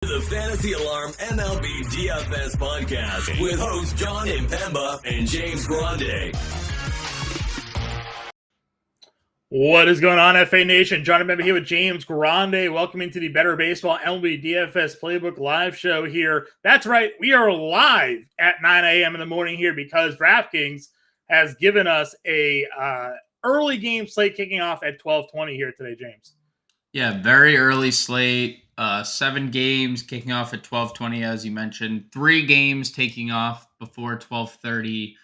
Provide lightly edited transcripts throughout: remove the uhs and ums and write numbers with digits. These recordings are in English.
The Fantasy Alarm MLB DFS podcast with hosts John Impemba and James Grande. What is going on, FA Nation? John Impemba here with James Grande. Welcome into the Better Baseball MLB DFS Playbook live show here. That's right, we are live at 9 a.m. in the morning here because DraftKings has given us a early game slate kicking off at 12:20 here today, James. Yeah, very early slate. 7 games kicking off at 12:20, as you mentioned. 3 games taking off before 12:30.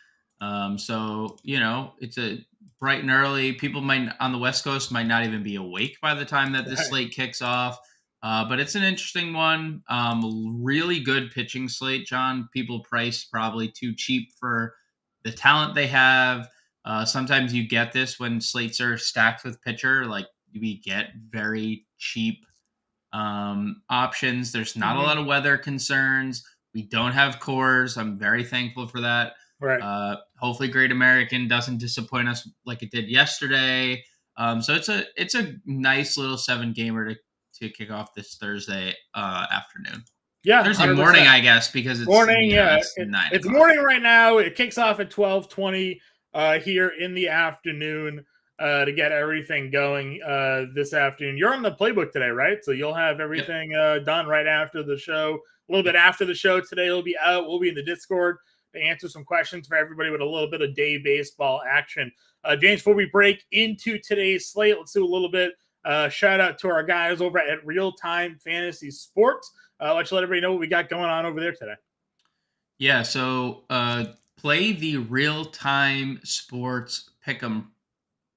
So it's a bright and early. People might on the West Coast might not even be awake by the time that this slate kicks off. But it's an interesting one. Really good pitching slate, John. People price probably too cheap for the talent they have. Sometimes you get this when slates are stacked with pitcher, like we get very cheap options. There's not a lot of weather concerns. We don't have cores. I'm very thankful for that. Right. Hopefully Great American doesn't disappoint us like it did yesterday. So it's a nice little 7-gamer to kick off this Thursday afternoon. Yeah, Thursday 100%. morning, I guess, because it's morning. It's morning right now. It kicks off at 12:20 here in the afternoon to get everything going this afternoon. You're on the playbook today, right? So you'll have everything done right after the show. A little bit after the show today, it'll be out. We'll be in the Discord to answer some questions for everybody with a little bit of day baseball action. James, before we break into today's slate, let's do a little bit. Shout out to our guys over at Real Time Fantasy Sports. Let's let everybody know what we got going on over there today. Yeah, so play the Real Time Sports Pick'em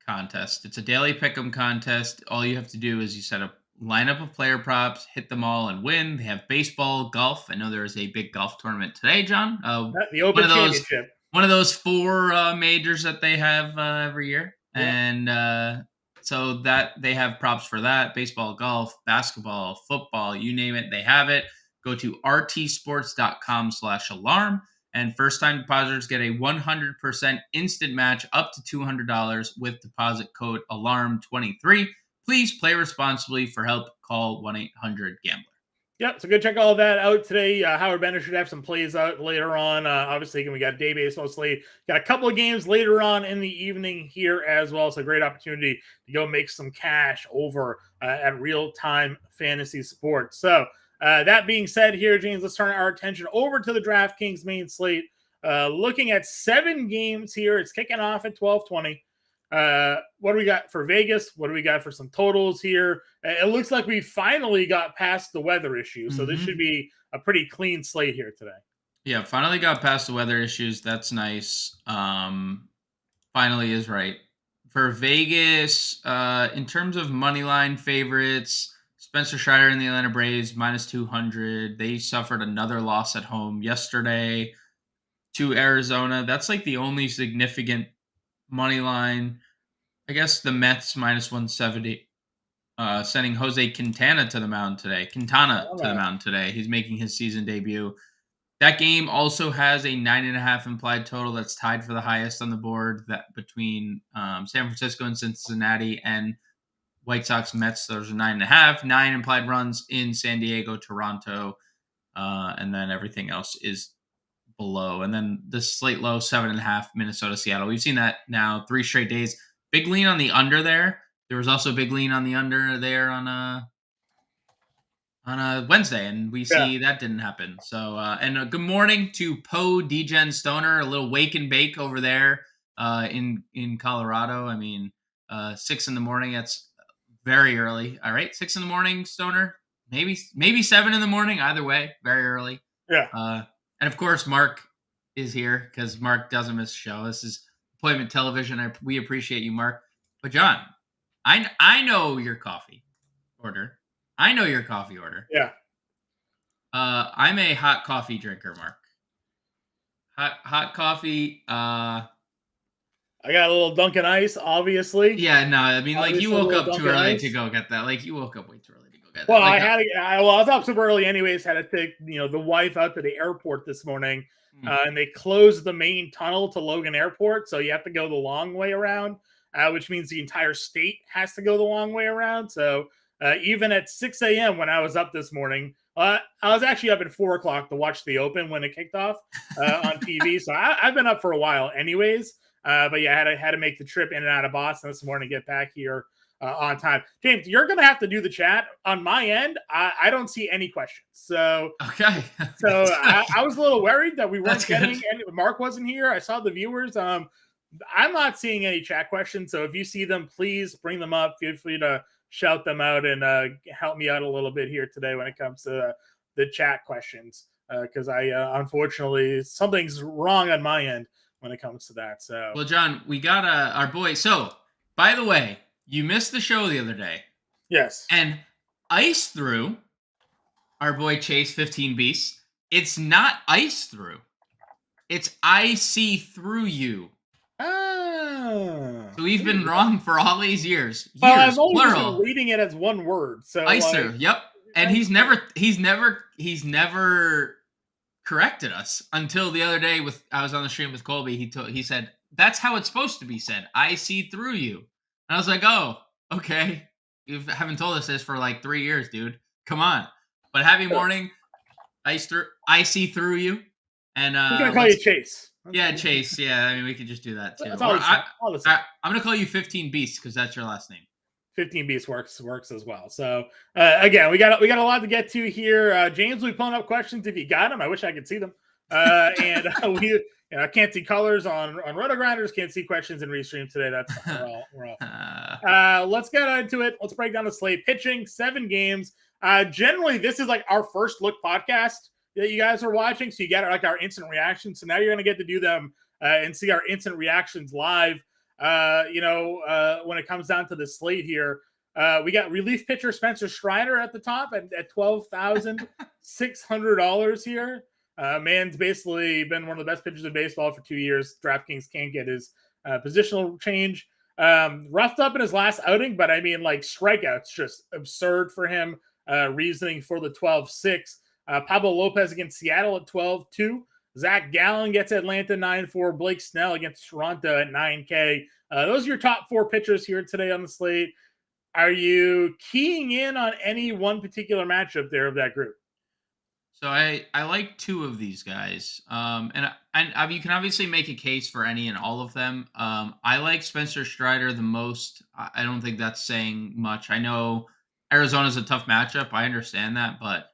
contest. It's a daily pick'em contest. All you have to do is you set up lineup of player props, hit them all, and win. They have baseball, golf. I know there is a big golf tournament today, John. The Open Championship. One of those 4 majors that they have every year. Yeah. And so that they have props for that. Baseball, golf, basketball, football, you name it, they have it. Go to rtsports.com/alarm. And first-time depositors get a 100% instant match up to $200 with deposit code ALARM23. Please play responsibly. For help, call 1-800-GAMBLER. Yep, so go check all that out today. Howard Bender should have some plays out later on. Obviously, we got day baseball slate. Got a couple of games later on in the evening here as well. So great opportunity to go make some cash over at Real Time Fantasy Sports. So that being said here, James, let's turn our attention over to the DraftKings main slate. Looking at 7 games here. It's kicking off at 12:20. What do we got for Vegas? What do we got for some totals here? It looks like we finally got past the weather issue. So this should be a pretty clean slate here today. Yeah, finally got past the weather issues. That's nice. Finally is right. For Vegas, in terms of money line favorites, Spencer Strider and the Atlanta Braves, -200. They suffered another loss at home yesterday to Arizona. That's like the only significant money line. I guess the Mets -170. Sending Jose Quintana to the mound today. He's making his season debut. That game also has a 9.5 implied total that's tied for the highest on the board, that between San Francisco and Cincinnati and White Sox Mets. There's a 9.5, 9 implied runs in San Diego, Toronto, and then everything else is below. And then the slate low 7.5 Minnesota, Seattle. We've seen that now 3 straight days. Big lean on the under there. There was also a big lean on the under there on a Wednesday, and we see that didn't happen. So and good morning to Poe Degen Stoner, a little wake and bake over there in Colorado. I mean, 6 in the morning. That's very early. All right, 6 in the morning, Stoner. Maybe 7 in the morning. Either way, very early. Yeah. And of course, Mark is here because Mark doesn't miss a show. This is appointment television. We appreciate you, Mark. But John, I know your coffee order. Yeah. I'm a hot coffee drinker, Mark. Hot coffee. I got a little Dunkin' Ice, obviously. Yeah, no, I mean, like, you woke up too early to go get that. Like, you woke up way too early to go get that. Well, Like, I was up super early anyways. Had to take, the wife out to the airport this morning, and they closed the main tunnel to Logan Airport, so you have to go the long way around, which means the entire state has to go the long way around. So even at 6 a.m. when I was up this morning, I was actually up at 4:00 to watch the Open when it kicked off on TV. So I've been up for a while, anyways. But yeah, I had to make the trip in and out of Boston this morning to get back here on time. James, you're gonna have to do the chat on my end. I don't see any questions, so okay. so I was a little worried that we weren't getting good. any. Mark wasn't here. I saw the viewers. I'm not seeing any chat questions. So if you see them, please bring them up. Feel free to shout them out and help me out a little bit here today when it comes to the chat questions. Because I unfortunately something's wrong on my end when it comes to that. So well, John, we got our boy. So by the way, you missed the show the other day. yes, And ice through our boy Chase 15 Beasts. It's not ice through. It's I see through you. oh, So we've been wrong for all these years. well, Years, I've always plural. been reading it as one word. So Ice like, through. Yep. And he's never corrected us until the other day I was on the stream with Colby. He said, that's how it's supposed to be said. I see through you. And I was like, oh, okay. You haven't told us this for like 3 years, dude. Come on. But happy morning. I see through you. And I'm gonna call you Chase. yeah, Chase. Yeah, I mean, we could just do that too. That's Or all the same. I'm gonna call you 15 Beasts because that's your last name. 15 Beast works as well. So again, we got a lot to get to here. James will be pulling up questions if you got them. I wish I could see them. And I can't see colors on Roto Grinders. Can't see questions in Restream today. That's fine. We're all let's get into it. Let's break down the slate. Pitching 7 games. Generally, this is like our first look podcast that you guys are watching. So you get like our instant reactions. So now you're gonna get to do them and see our instant reactions live. When it comes down to the slate here, we got relief pitcher Spencer Strider at the top at $12,600 here. Man's basically been one of the best pitchers in baseball for 2 years. DraftKings can't get his positional change. Roughed up in his last outing, but I mean, like, strikeouts just absurd for him. Reasoning for the 12-6. Pablo Lopez against Seattle at 12-2. Zach Gallen gets Atlanta 9-4. Blake Snell against Toronto at 9K. Those are your top 4 pitchers here today on the slate. Are you keying in on any one particular matchup there of that group? So I like 2 of these guys, and you can obviously make a case for any and all of them. I like Spencer Strider the most. I don't think that's saying much. I know Arizona's a tough matchup. I understand that, but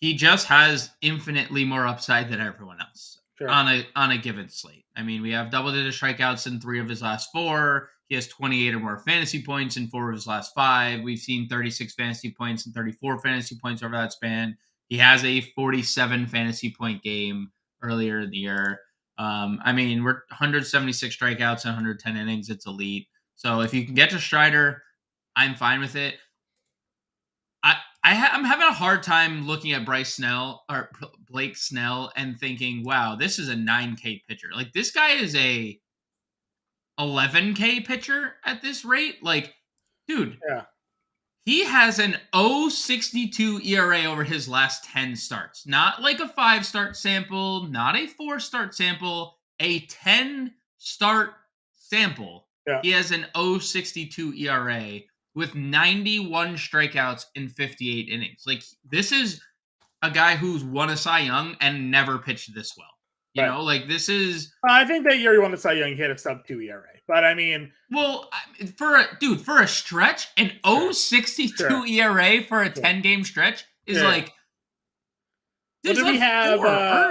he just has infinitely more upside than everyone else on a given slate. I mean, we have double-digit strikeouts in 3 of his last 4. He has 28 or more fantasy points in 4 of his last 5. We've seen 36 fantasy points and 34 fantasy points over that span. He has a 47 fantasy point game earlier in the year. I mean, we're 176 strikeouts and 110 innings. It's elite. So if you can get to Strider, I'm fine with it. I'm having a hard time looking at Blake Snell and thinking, wow, this is a 9K pitcher. Like, this guy is a 11K pitcher at this rate. Like, dude, yeah. He has an 0.62 ERA over his last 10 starts. Not like a 5-start sample, not a 4-start sample, a 10-start sample. Yeah. He has an 0.62 ERA with 91 strikeouts in 58 innings. Like, this is a guy who's won a Cy Young and never pitched this well. You know, like, this is... I think that year he won the Cy Young, he hit a sub-2 ERA. But, I mean... Well, for a stretch, an 0.62 ERA for a 10-game stretch is like... Well, did we have...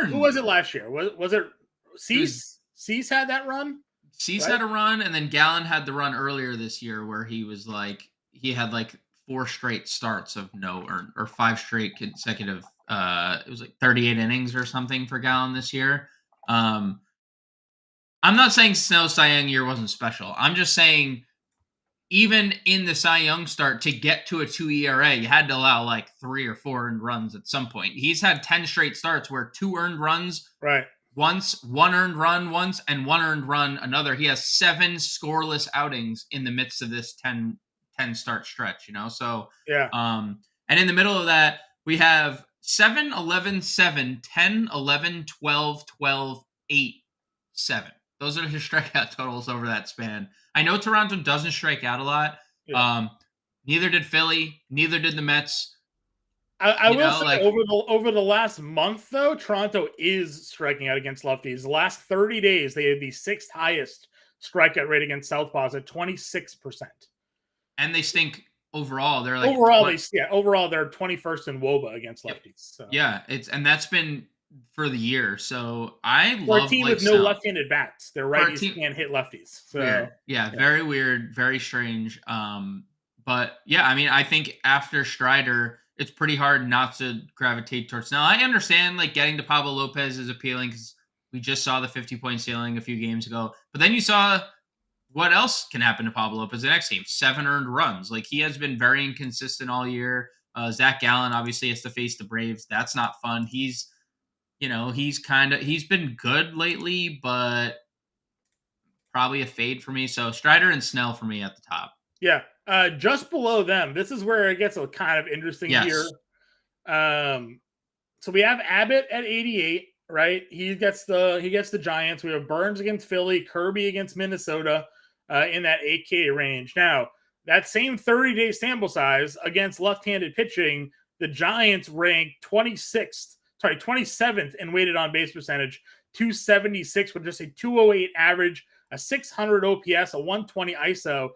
who was it last year? Was it Cease? Cease had that run? Cease had a run, and then Gallen had the run earlier this year where he was like... He had like 4 straight starts of no earned, or 5 straight consecutive... it was like 38 innings or something for Gallen this year. I'm not saying Snell's Cy Young year wasn't special. I'm just saying, even in the Cy Young start, to get to a 2 ERA, you had to allow like 3 or 4 earned runs at some point. He's had 10 straight starts where 2 earned runs once, 1 earned run once, and 1 earned run another. He has 7 scoreless outings in the midst of this 10 start stretch, you know? So, and in the middle of that, we have 7, 11, 7, 10, 11, 12, 12, 8, 7. Those are his strikeout totals over that span. I know Toronto doesn't strike out a lot. Neither did Philly. Neither did the Mets. I will say over the last month, though, Toronto is striking out against lefties. The last 30 days, they had the sixth highest strikeout rate against southpaws at 26%. And they stink overall. They're like overall they're 21st in WOBA against lefties. So. Yeah, that's been for the year. So I love a team with no left-handed bats. Their righties can't hit lefties. So weird. Yeah, very weird, very strange. But yeah, I mean, I think after Strider, it's pretty hard not to gravitate towards. Now, I understand like getting to Pablo Lopez is appealing because we just saw the 50-point ceiling a few games ago. But then you saw what else can happen to Pablo Lopez the next game? 7 earned runs. Like he has been very inconsistent all year. Zach Gallen obviously has to face the Braves. That's not fun. He's been good lately, but probably a fade for me. So Strider and Snell for me at the top. Yeah. Just below them, this is where it gets a kind of interesting here. So we have Abbott at 88, right? He gets the Giants. We have Burns against Philly, Kirby against Minnesota in that 8K range. Now, that same 30-day sample size against left-handed pitching, the Giants rank 27th in weighted on base percentage, 276 with just a 208 average, a 600 OPS, a 120 ISO.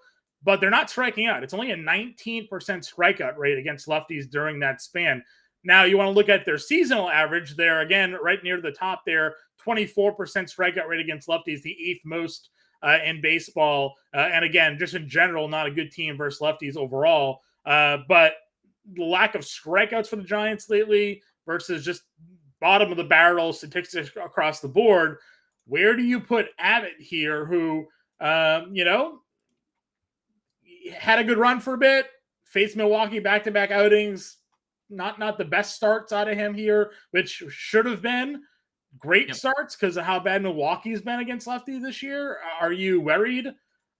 But they're not striking out. It's only a 19% strikeout rate against lefties during that span. Now, you want to look at their seasonal average. They're, again, right near the top there, 24% strikeout rate against lefties, the 8th most in baseball. And again, just in general, not a good team versus lefties overall. But the lack of strikeouts for the Giants lately versus just bottom of the barrel statistics across the board, where do you put Abbott here, who, had a good run for a bit, faced Milwaukee back-to-back outings, not the best starts out of him here, which should have been great starts because of how bad Milwaukee's been against lefty this year. Are you worried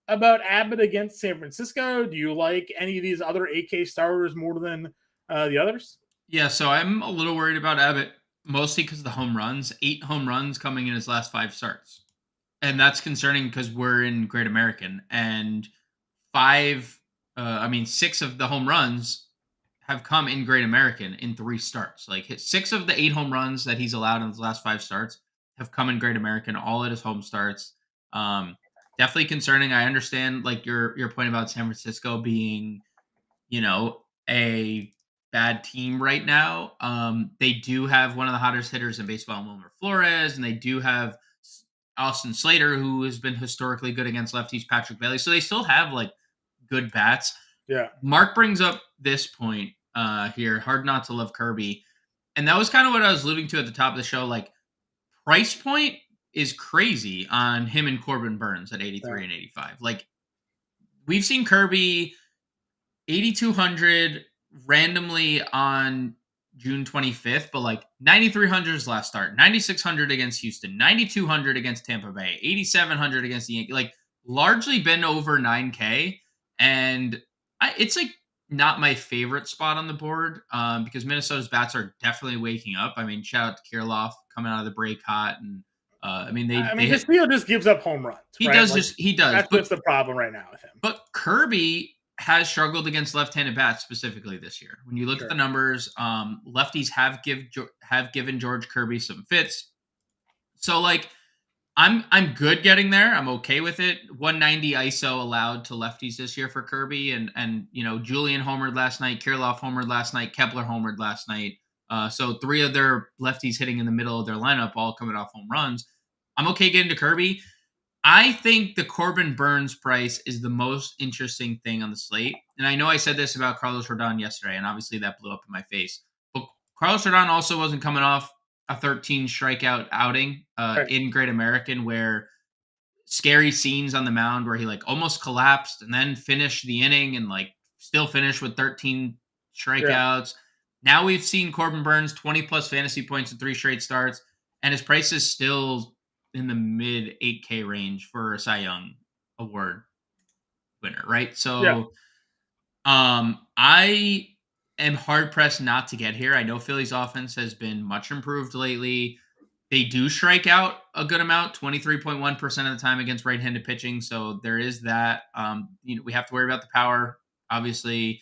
about Abbott against San Francisco? Do you like any of these other AK starters more than the others? Yeah, so I'm a little worried about Abbott, mostly because of the home runs. 8 home runs coming in his last 5 starts. And that's concerning because we're in Great American, and 6 of the home runs have come in Great American in 3 starts. Like 6 of the 8 home runs that he's allowed in his last 5 starts have come in Great American, all at his home starts. Definitely concerning. I understand like your point about San Francisco being, a bad team right now. They do have one of the hottest hitters in baseball, Wilmer Flores, and they do have Austin Slater, who has been historically good against lefties, Patrick Bailey. So they still have like good bats. Yeah. Mark brings up this point here. Hard not to love Kirby. And that was kind of what I was alluding to at the top of the show. Like price point is crazy on him and Corbin Burns at 83 and 85. Like we've seen Kirby 8,200 randomly on June 25th, but like 9,300 is last start, 9,600 against Houston, 9,200 against Tampa Bay, 8,700 against the Yankees, like largely been over 9K. And it's like not my favorite spot on the board because Minnesota's bats are definitely waking up. I mean, shout out to Kirilloff coming out of the break hot. And this field just gives up home runs. He does. That's just the problem right now with him. But Kirby has struggled against left-handed bats specifically this year. When you look at the numbers, lefties have given George Kirby some fits. So like I'm good getting there. I'm okay with it. 190 ISO allowed to lefties this year for Kirby, and Julian homered last night, Kirilloff homered last night, Kepler homered last night. So 3 of their lefties hitting in the middle of their lineup, all coming off home runs. I'm okay getting to Kirby. I think the Corbin Burns price is the most interesting thing on the slate. And I know I said this about Carlos Rodon yesterday, and obviously that blew up in my face. But Carlos Rodon also wasn't coming off a 13 strikeout outing in Great American, where scary scenes on the mound where he like almost collapsed and then finished the inning and like still finished with 13 strikeouts. Yeah. Now we've seen Corbin Burns 20 plus fantasy points in 3 straight starts, and his price is still in the mid 8K range for a Cy Young award winner, right? So I am hard pressed not to get here. I know Philly's offense has been much improved lately. They do strike out a good amount, 23.1% of the time against right-handed pitching. So there is that. We have to worry about the power, obviously.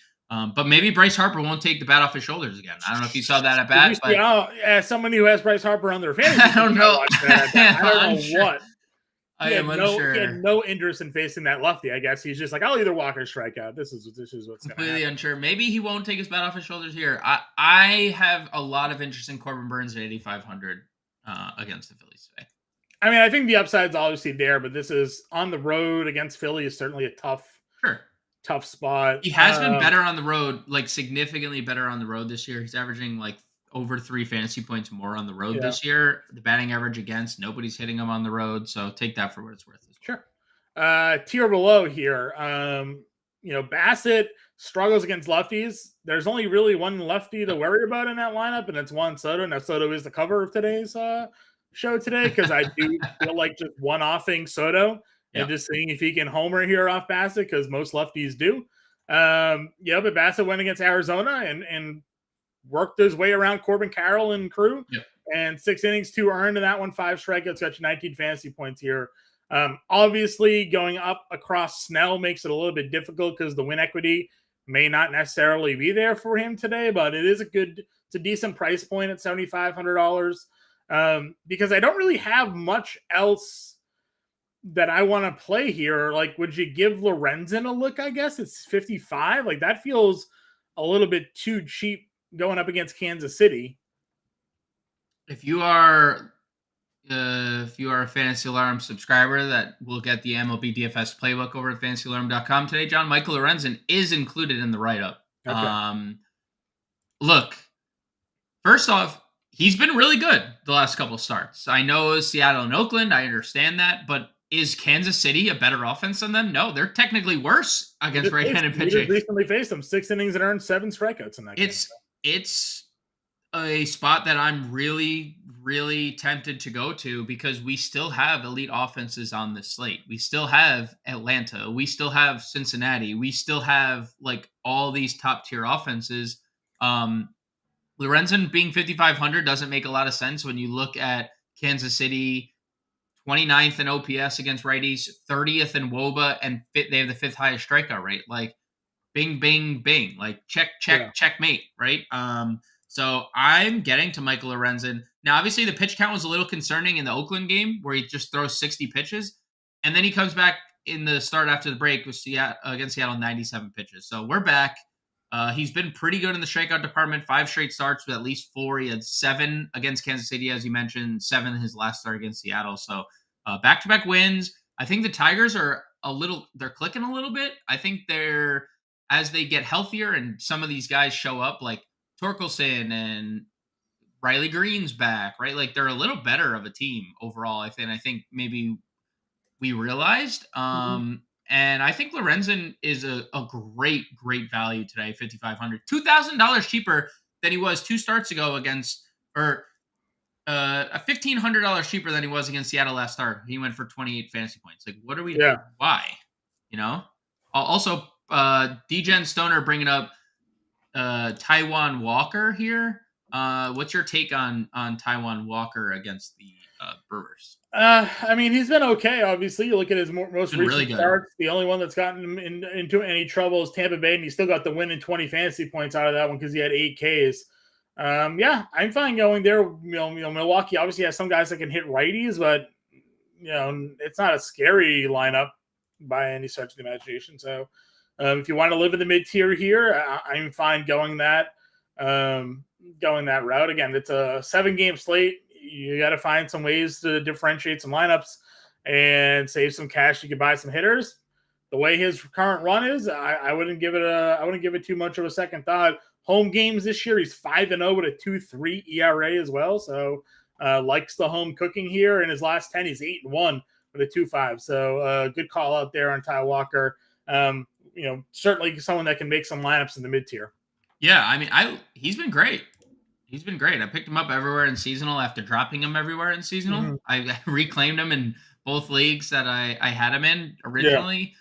But maybe Bryce Harper won't take the bat off his shoulders again. I don't know if you saw that at bat, but as someone who has Bryce Harper on their fantasy, I don't know. I don't know unsure. what. I am unsure. He had no interest in facing that lefty. I guess he's just like, I'll either walk or strike out. This is what's completely unsure. Maybe he won't take his bat off his shoulders here. I have a lot of interest in Corbin Burns at 8,500 against the Phillies today. I mean, I think the upside's obviously there, but this is on the road against Philly is certainly a tough spot. He has been better on the road, like significantly better on the road this year. He's averaging like over 3 fantasy points more on the road this year. The batting average against, nobody's hitting him on the road. So take that for what it's worth. Sure. Tier below here. Bassett struggles against lefties. There's only really one lefty to worry about in that lineup, and it's Juan Soto. Now, Soto is the cover of today's show today because I do feel like just one-offing Soto and just seeing if he can homer here off Bassett because most lefties do. But Bassett went against Arizona and worked his way around Corbin Carroll and crew. And 6 innings, 2 earned in that one, 5 strikeouts, got you 19 fantasy points here. Obviously, going up across Snell makes it a little bit difficult because the win equity may not necessarily be there for him today, but it's a decent price point at $7,500 because I don't really have much else that I want to play here. Like, would you give Lorenzen a look? I guess it's 55. Like, that feels a little bit too cheap going up against Kansas City. If you are a Fantasy Alarm subscriber, that will get the MLB DFS playbook over at fantasyalarm.com today. John, Michael Lorenzen is included in the write-up. Okay. Look, first off, he's been really good the last couple of starts. I know Seattle and Oakland, I understand that, but is Kansas City a better offense than them? No, they're technically worse against right-handed pitching. We just recently faced them. 6 innings and earned 7 strikeouts in that game. It's a spot that I'm really, really tempted to go to because we still have elite offenses on this slate. We still have Atlanta. We still have Cincinnati. We still have like all these top tier offenses. Lorenzen being 5,500 doesn't make a lot of sense when you look at Kansas City, 29th in OPS against righties, 30th in WOBA, and they have the 5th highest strikeout rate. Like, bing, bing, bing. Like, checkmate, right? So I'm getting to Michael Lorenzen. Now, obviously, the pitch count was a little concerning in the Oakland game where he just throws 60 pitches. And then he comes back in the start after the break with against Seattle, 97 pitches. So we're back. He's been pretty good in the strikeout department. 5 straight starts with at least 4. He had 7 against Kansas City, as you mentioned, 7 in his last start against Seattle. So back-to-back wins. I think the Tigers are they're clicking a little bit. I think as they get healthier and some of these guys show up, like Torkelson and Riley Green's back, right? Like, they're a little better of a team overall, I think maybe we realized. And I think Lorenzen is a great value today, $5,500. $2,000 cheaper than he was 2 starts ago against, or $1,500 cheaper than he was against Seattle last start. He went for 28 fantasy points. Like, what are we doing? Why? Also, DGen Stoner bringing up Taijuan Walker here. What's your take on Taijuan Walker against the Brewers? I mean, he's been okay. Obviously, you look at his most recent really starts. The only one that's gotten him into any trouble is Tampa Bay, and he still got the win and 20 fantasy points out of that one because he had 8 Ks. I'm fine going there. Milwaukee obviously has some guys that can hit righties, but it's not a scary lineup by any stretch of the imagination. So, if you want to live in the mid tier here, I'm fine going that route. Again, it's a 7-game slate. You got to find some ways to differentiate some lineups and save some cash. You can buy some hitters. The way his current run is, I wouldn't give it too much of a second thought. Home games this year, he's 5-0 with a 2.3 ERA as well. So likes the home cooking here. In his last 10, he's 8-1 with a 2.5. So good call out there on Ty Walker. Certainly someone that can make some lineups in the mid tier. Yeah, I mean, he's been great. He's been great. I picked him up everywhere in seasonal after dropping him everywhere in seasonal. I reclaimed him in both leagues that I had him in originally.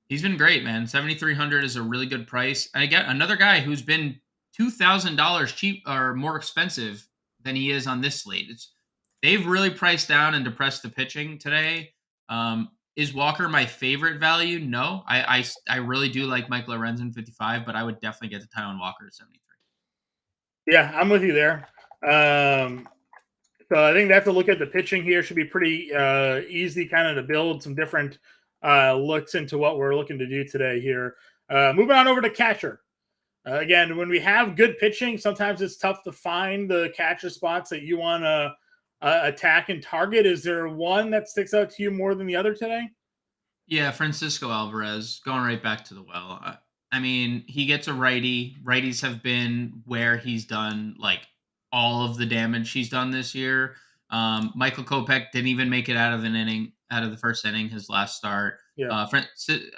He's been great, man. 7,300 is a really good price. And I get another guy who's been $2,000 cheap or more expensive than he is on this slate. They've really priced down and depressed the pitching today. Is Walker my favorite value? No. I really do like Michael Lorenzen 55, but I would definitely get to Taijuan Walker at 73. Yeah, I'm with you there. So I think they have to look at the pitching here. Should be pretty easy kind of to build some different looks into what we're looking to do today here. Moving on over to catcher. Again, when we have good pitching, sometimes it's tough to find the catcher spots that you want to attack and target. Is there one that sticks out to you more than the other today? Yeah, Francisco Alvarez going right back to the well. I mean, he gets a righty. Righties have been where he's done like all of the damage he's done this year. Michael Kopech didn't even make it out of the first inning, his last start. Yeah.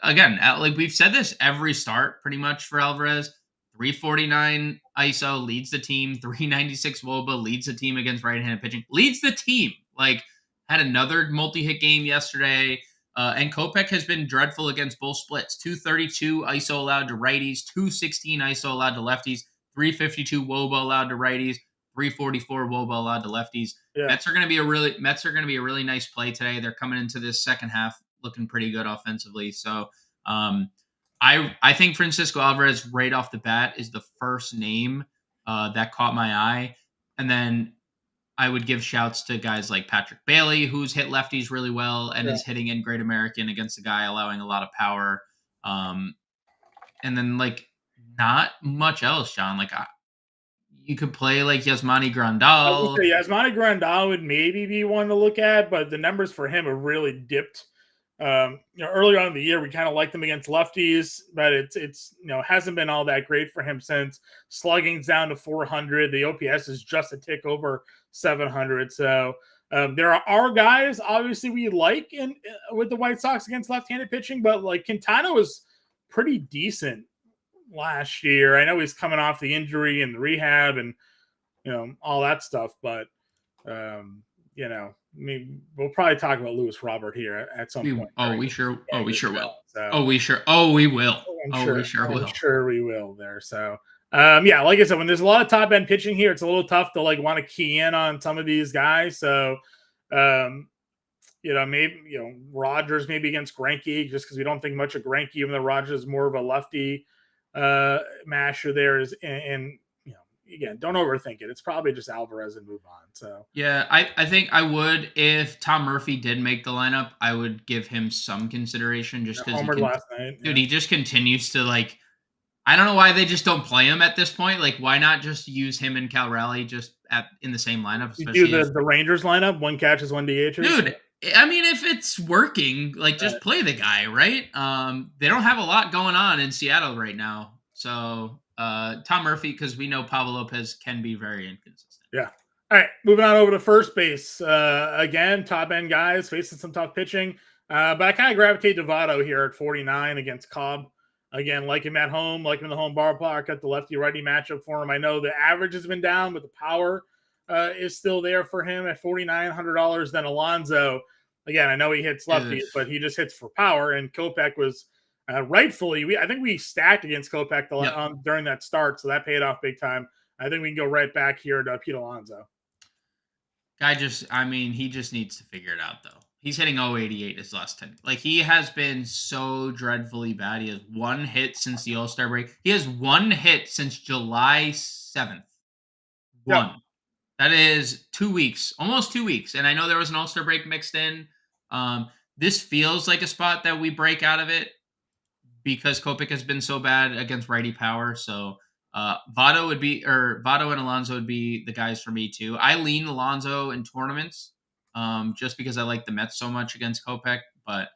Again, like we've said this every start pretty much for Alvarez. 349 ISO leads the team. 396 WOBA leads the team against right-handed pitching. Leads the team. Like had another multi-hit game yesterday. And Kopech has been dreadful against both splits. 232 ISO allowed to righties, 216 ISO allowed to lefties, 352 WOBA allowed to righties, 344 WOBA allowed to lefties. Yeah. Mets are going to be a really nice play today. They're coming into this second half looking pretty good offensively. So I think Francisco Alvarez right off the bat is the first name that caught my eye. And then I would give shouts to guys like Patrick Bailey, who's hit lefties really well and is hitting in Great American against a guy allowing a lot of power. And then like not much else, John. Like you could play like Yasmani Grandal. Yasmani Grandal would maybe be one to look at, but the numbers for him have really dipped. Earlier on in the year, we kind of liked him against lefties, but it's hasn't been all that great for him since. Slugging's down to 400. The OPS is just a tick over 700. So there are guys obviously we like with the White Sox against left-handed pitching, but like Quintana was pretty decent last year. I know he's coming off the injury and the rehab and all that stuff, but I mean, we'll probably talk about Lewis Robert here at some point. We sure will. So, we will. I'm sure we will there. So, like I said, when there's a lot of top end pitching here, it's a little tough to like want to key in on some of these guys. So, maybe Rogers maybe against Greinke, just because we don't think much of Greinke, even though Rogers is more of a lefty masher there and again, don't overthink it. It's probably just Alvarez and move on. So yeah, I think I would, if Tom Murphy did make the lineup, I would give him some consideration just because last night. Dude, he just continues to like. I don't know why they just don't play him at this point. Like, why not just use him and Cal Raleigh just in the same lineup? You do the Rangers lineup, one catches, one DH. Dude, I mean, if it's working, like just play the guy, right? They don't have a lot going on in Seattle right now, so. Tom Murphy, because we know Pablo Lopez can be very inconsistent. Yeah. All right, moving on over to first base. Again, top end guys facing some tough pitching, but I kind of gravitate to Votto here at 49 against Cobb. Again, like him at home, like him in the home ballpark, got the lefty-righty matchup for him. I know the average has been down, but the power is still there for him at $4,900. Then Alonso, again, I know he hits lefties, but he just hits for power, and Kopech was rightfully, I think we stacked against Kopech during that start, so that paid off big time. I think we can go right back here to Pete Alonso. He just needs to figure it out, though. He's hitting 088 his last 10. Like, he has been so dreadfully bad. He has one hit since the All-Star break. He has one hit since July 7th. One. Yep. That is 2 weeks, almost 2 weeks. And I know there was an All-Star break mixed in. This feels like a spot that we break out of it, because Kopech has been so bad against righty power. So Votto and Alonso would be the guys for me too. I lean Alonso in tournaments just because I like the Mets so much against Kopech. But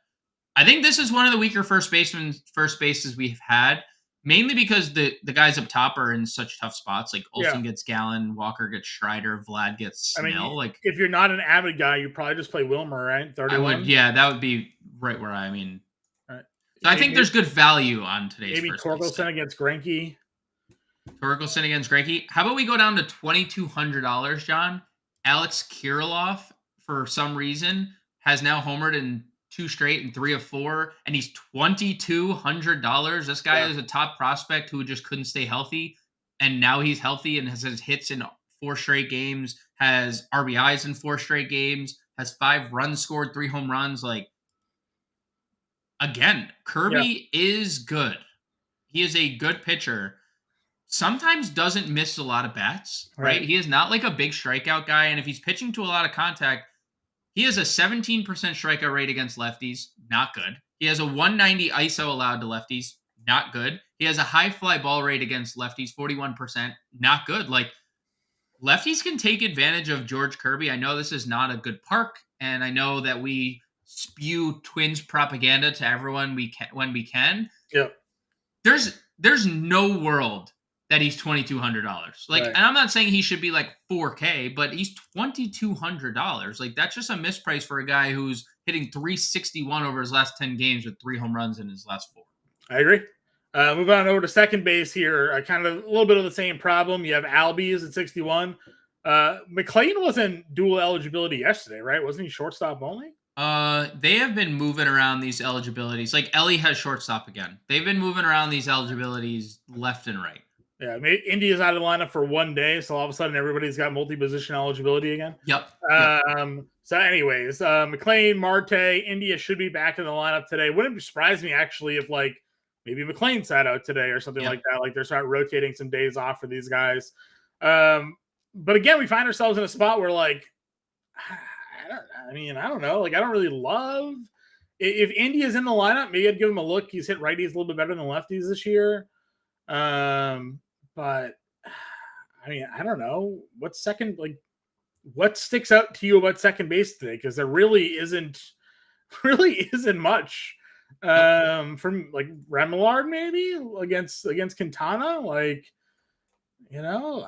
I think this is one of the weaker first bases we've had, mainly because the guys up top are in such tough spots. Like Olsen gets Gallen, Walker gets Strider, Vlad gets Snell. Like if you're not an avid guy, you probably just play Wilmer, right? 31. That would be right where So I think there's good value on today's maybe first Torkelson against Greinke. How about we go down to $2,200, John? Alex Kirilloff, for some reason, has now homered in 2 straight and 3 of 4, and he's $2,200. This guy is a top prospect who just couldn't stay healthy, and now he's healthy and has hits in 4 straight games, has RBIs in 4 straight games, has 5 runs scored, 3 home runs. Like, again, Kirby is good. He is a good pitcher. Sometimes doesn't miss a lot of bats, right? He is not like a big strikeout guy. And if he's pitching to a lot of contact, he has a 17% strikeout rate against lefties. Not good. He has a 190 ISO allowed to lefties. Not good. He has a high fly ball rate against lefties, 41%. Not good. Like, lefties can take advantage of George Kirby. I know this is not a good park, and I know that we spew Twins propaganda to everyone when we can. Yeah. There's no world that he's $2,200. Like, and I'm not saying he should be like $4K, but he's $2,200. Like, that's just a misprice for a guy who's hitting 361 over his last 10 games with 3 home runs in his last 4. I agree. Move on over to second base here. Kind of a little bit of the same problem. You have Albies at 61. McLean wasn't dual eligibility yesterday, right? Wasn't he shortstop only? They have been moving around these eligibilities. Like, Ellie has shortstop again. They've been moving around these eligibilities left and right. Yeah, India's out of the lineup for 1 day, so all of a sudden everybody's got multi-position eligibility again. Yep. So anyways, McLean, Marte, India should be back in the lineup today. Wouldn't surprise me, actually, if, like, maybe McLean sat out today or something like that. Like, they're starting rotating some days off for these guys. But again, we find ourselves in a spot where, like, I don't know. Like, I don't really love if India's in the lineup. Maybe I'd give him a look. He's hit righties a little bit better than lefties this year. But I mean, I don't know what sticks out to you about second base today, because there really isn't much. From like Remillard maybe against Quintana, like, I don't know.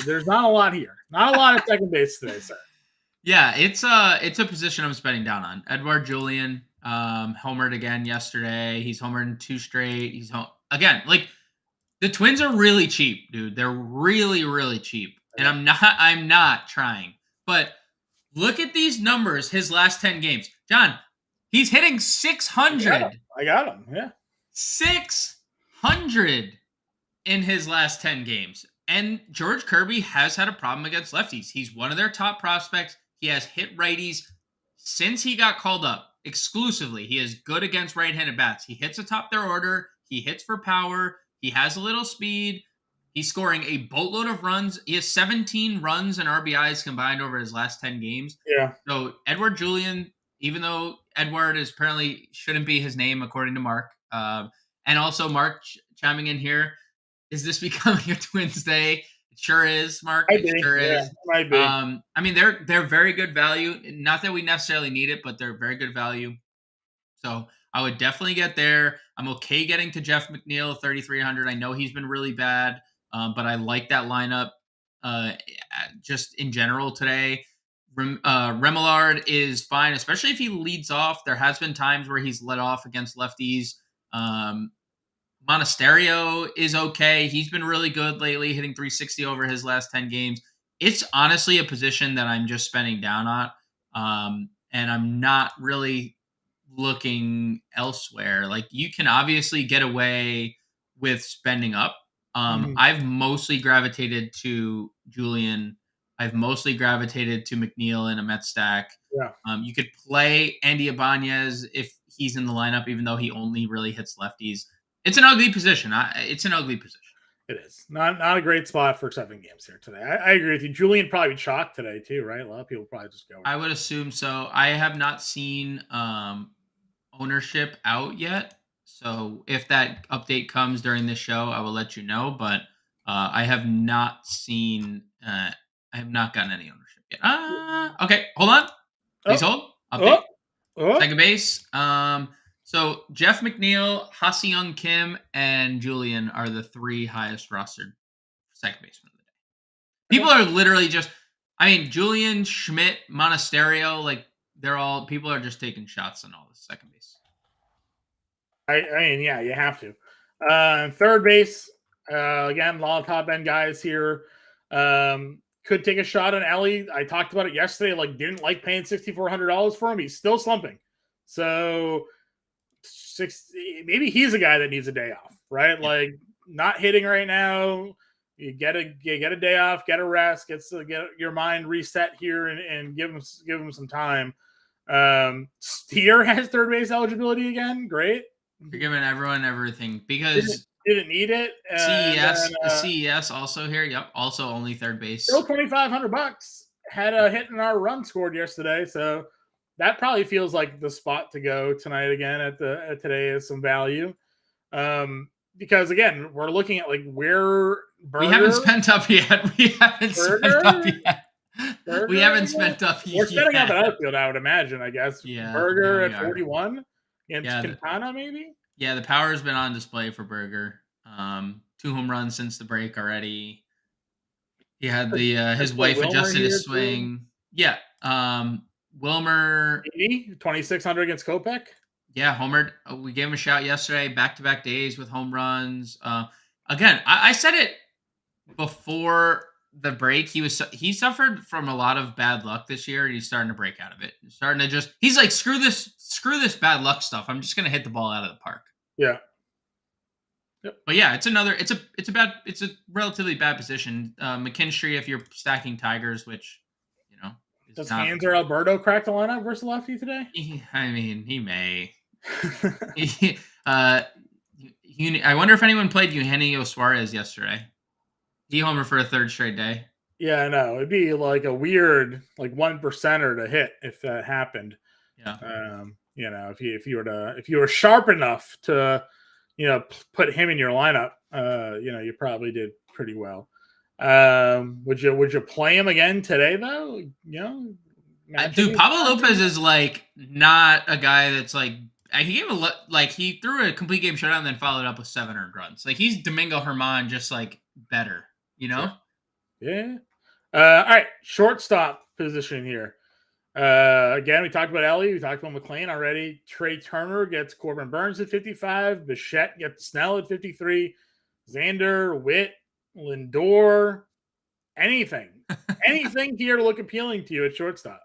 There's not a lot here. Not a lot at second base today, sir. Yeah, it's a position I'm spending down on. Edouard Julien homered again yesterday. He's homered in 2 straight. He's home again. Like, the Twins are really cheap, dude. They're really, really cheap. And I'm not trying. But look at these numbers his last 10 games. John, he's hitting 600. I got him. Yeah. 600 in his last 10 games. And George Kirby has had a problem against lefties. He's one of their top prospects. He has hit righties since he got called up exclusively. He is good against right-handed bats. He hits atop their order. He hits for power. He has a little speed. He's scoring a boatload of runs. He has 17 runs and RBIs combined over his last 10 games. Yeah. So Edouard Julien, even though Edward is apparently shouldn't be his name according to Mark, and also Mark chiming in here, is this becoming a Twins day? It sure is, Mark. It sure is. Might be. I mean, they're very good value. Not that we necessarily need it, but they're very good value. So I would definitely get there. I'm okay getting to Jeff McNeil, 3,300. I know he's been really bad, but I like that lineup just in general today. Remillard is fine, especially if he leads off. There has been times where he's led off against lefties. Monasterio is okay. He's been really good lately, hitting 360 over his last 10 games. It's honestly a position that I'm just spending down on, and I'm not really looking elsewhere. Like, you can obviously get away with spending up. I've mostly gravitated to Julien. I've mostly gravitated to McNeil in a Met stack. Yeah. You could play Andy Ibanez if he's in the lineup, even though he only really hits lefties. It's an ugly position. It's an ugly position. It is not a great spot for 7 games here today. I agree with you. Julien probably chalk today too, right? A lot of people probably just go. I would assume so. I have not seen ownership out yet, so if that update comes during this show, I will let you know. But I have not seen. I have not gotten any ownership yet. Okay, hold on. Please hold. Update. Second base. So Jeff McNeil, Ha-Seong Kim, and Julien are the 3 highest rostered second basemen of the day. People are literally just, Julien, Schmidt, Monasterio, like, people are just taking shots on all the second base. Yeah, you have to. Third base, again, a lot of top end guys here. Could take a shot on Ellie. I talked about it yesterday. Like, didn't like paying $6,400 for him. He's still slumping. So maybe he's a guy that needs a day off, right? Yeah. Like, not hitting right now. You get a day off, get a rest, get your mind reset here, and give him some time. Steer has third base eligibility again. Great. You're giving everyone everything because didn't need it. CES also here. Yep. Also only third base. Still $2,500. Had a hit in our run scored yesterday, so that probably feels like the spot to go tonight again at today is some value. Because again, we're looking at like where we haven't spent up yet. We haven't spent up yet. We're spending up an outfield, I would imagine. I guess. Yeah. Burger at 41 against Quintana, maybe. Yeah, the power has been on display for Burger. 2 home runs since the break already. He had his wife adjusted his swing. Too. Yeah. Wilmer 2,600 against Kopech. Yeah, homered. We gave him a shout yesterday. Back-to-back days with home runs. Again, I said it before the break. He suffered from a lot of bad luck this year, and he's starting to break out of it. He's like, screw this bad luck stuff. I'm just gonna hit the ball out of the park. Yeah. Yep. But yeah, it's a relatively bad position. McKinstry, if you're stacking Tigers, which does Hanser Alberto crack the lineup versus lefty today? He may. I wonder if anyone played Eugenio Suarez yesterday. He homered for a third straight day. Yeah, I know. It'd be like a weird, like 1%er to hit if that happened. Yeah. If you were sharp enough to, put him in your lineup, you probably did pretty well. Would you play him again today though? Dude, Pablo Lopez is like not a guy that's like he threw a complete game shutout and then followed up with 7 earned runs. Like he's Domingo Germán, just like better, Sure. Yeah. All right, shortstop position here. Again, we talked about Ellie. We talked about McLean already. Trey Turner gets Corbin Burns at 55. Bichette gets Snell at 53. Xander, Witt, Lindor, anything here to look appealing to you at shortstop.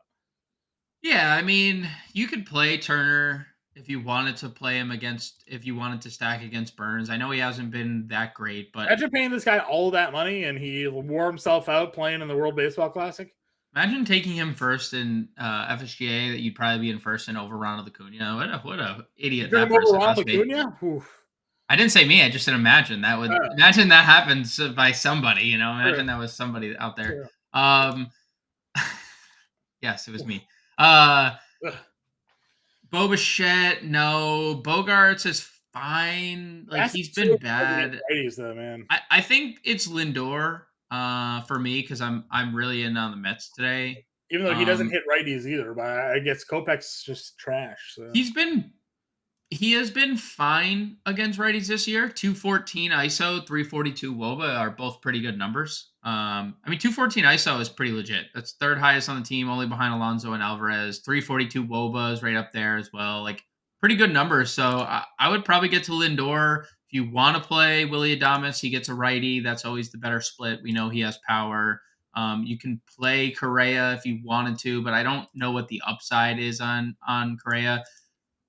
Yeah, I mean, you could play Turner if you wanted to play him if you wanted to stack against Burns. I know he hasn't been that great, but imagine paying this guy all that money and he wore himself out playing in the World Baseball Classic. Imagine taking him first in FSGA that you'd probably be in first in over Ronald Acuna. What a idiot that person must be. I didn't say me. I just said imagine that would imagine that happens by somebody. Imagine that was somebody out there. Sure. Yes, it was me. Bo Bichette, no. Bogarts is fine. Like he's been bad. Though, man. I think it's Lindor for me because I'm really in on the Mets today. Even though he doesn't hit righties either, but I guess Kopech's just trash. So. He has been fine against righties this year. 214 ISO, 342 WOBA are both pretty good numbers. 214 ISO is pretty legit. That's third highest on the team, only behind Alonso and Alvarez. 342 WOBA is right up there as well. Like pretty good numbers. So I would probably get to Lindor. If you want to play Willy Adames, he gets a righty. That's always the better split. We know he has power. You can play Correa if you wanted to, but I don't know what the upside is on Correa.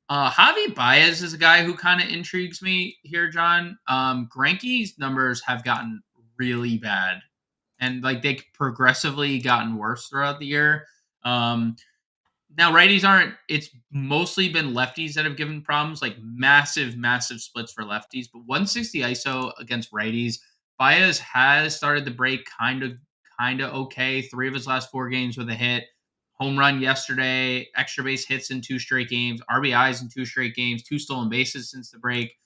Javi Baez is a guy who kind of intrigues me here, John. Greinke's numbers have gotten really bad, and like they progressively gotten worse throughout the year. Now righties aren't. It's mostly been lefties that have given problems, like massive splits for lefties. But 160 ISO against righties, Baez has started the break kind of okay. 3 of his last 4 games with a hit. Home run yesterday, extra base hits in 2 straight games, RBIs in 2 straight games, 2 stolen bases since the break.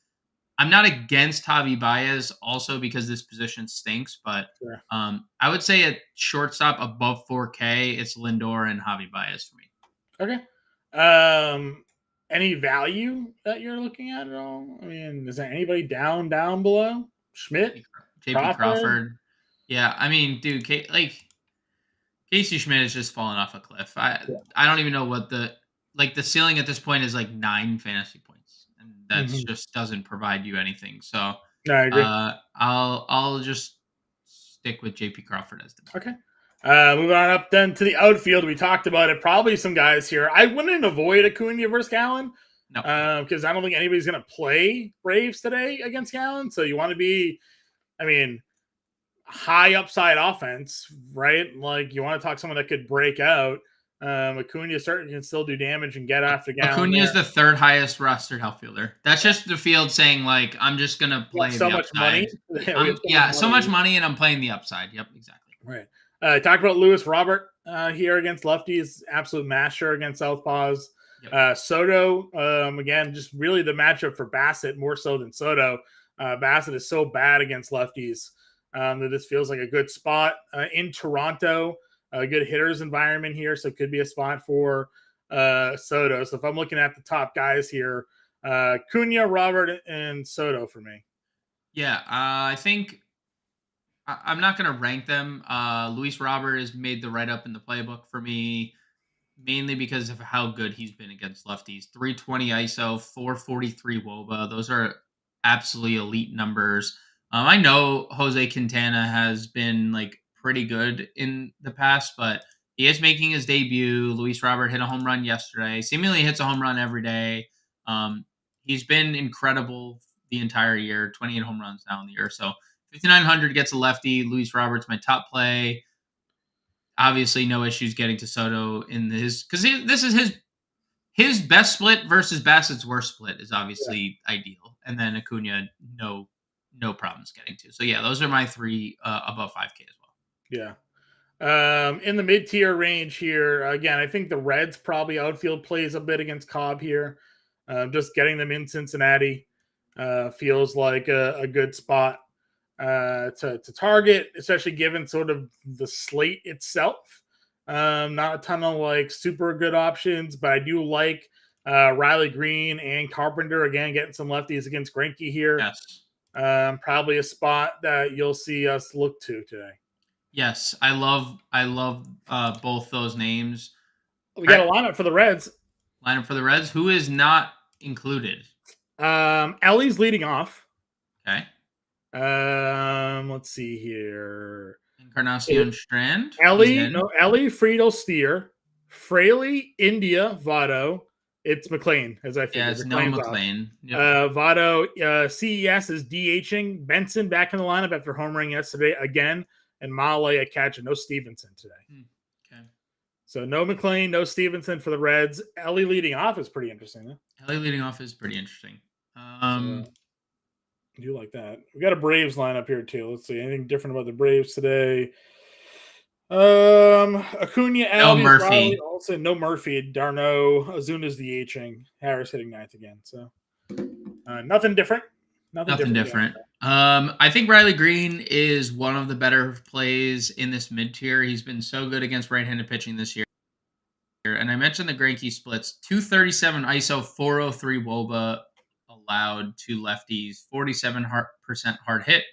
I'm not against Javi Baez also because this position stinks, but sure. I would say at shortstop above 4K, it's Lindor and Javi Baez for me. Okay. Any value that you're looking at all? I mean, is there anybody down below? Schmidt? JP Crawford? Yeah, I mean, dude, Casey Schmidt is just falling off a cliff. I don't even know what the ceiling at this point is, like 9 fantasy points, and that just doesn't provide you anything. So I agree. I'll just stick with JP Crawford as the best. Okay. Moving on up then to the outfield. We talked about it. Probably some guys here. I wouldn't avoid Acuna versus Gallen. No. Because I don't think anybody's going to play Braves today against Gallen. So you want to be, high upside offense, right? Like you want to talk someone that could break out. Acuna certainly can still do damage and get off the Gallon. Acuna is the third highest rostered outfielder. That's just the field saying, like, I'm just going to play so the much money. upside. So much money, and I'm playing the upside. Yep, exactly. Right. Talked about Luis Robert here against lefties. Absolute master against southpaws. Yep. Soto, again, just really the matchup for Bassett more so than Soto. Bassett is so bad against lefties that this feels like a good spot in Toronto. A good hitters environment here, so it could be a spot for Soto. So if I'm looking at the top guys here, Cunha, Robert, and Soto for me. Yeah, I think I'm not going to rank them. Luis Robert has made the write-up in the playbook for me, mainly because of how good he's been against lefties. 320 ISO, 443 WOBA. Those are absolutely elite numbers. I know Jose Quintana has been like pretty good in the past, but he is making his debut. Luis Robert hit a home run yesterday. Seemingly hits a home run every day. He's been incredible the entire year. 28 home runs now in the year. So 5,900 gets a lefty. Luis Robert's my top play. Obviously, no issues getting to Soto in his, because this is his best split versus Bassett's worst split is obviously ideal, and then Acuna, no problems getting to. So yeah, those are my three above 5K as well. Yeah. In the mid-tier range here, again, I think the Reds probably outfield plays a bit against Cobb here. Just getting them in Cincinnati feels like a good spot to target, especially given sort of the slate itself. Not a ton of like super good options, but I do like Riley Green and Carpenter again getting some lefties against Greinke here. Yes. Probably a spot that you'll see us look to today. Yes, I love both those names. We got a lineup for the Reds. Lineup for the Reds. Who is not included? Ellie's leading off. Okay. Let's see here. Encarnacion Strand. Ellie, Friedel, Steer, Fraley, India, Votto. It's McLean, as I figured. Yeah, it's no McLean. Yep. Votto, CES is DHing. Benson back in the lineup after homering yesterday again. And Male at catcher. No Stevenson today. Okay. So no McLean, no Stevenson for the Reds. Ellie leading off is pretty interesting. Huh? Ellie leading off is pretty interesting. I do like that. We got a Braves lineup here too. Let's see. Anything different about the Braves today? Acuna, no Murphy. Riley, also no Murphy. Darno, Ozuna's DHing. Harris hitting ninth again. So nothing different. Nothing different. I think Riley Green is one of the better plays in this mid-tier. He's been so good against right-handed pitching this year. And I mentioned the Greinke splits. 237 ISO, 403 WOBA allowed to lefties, 47% hard hit,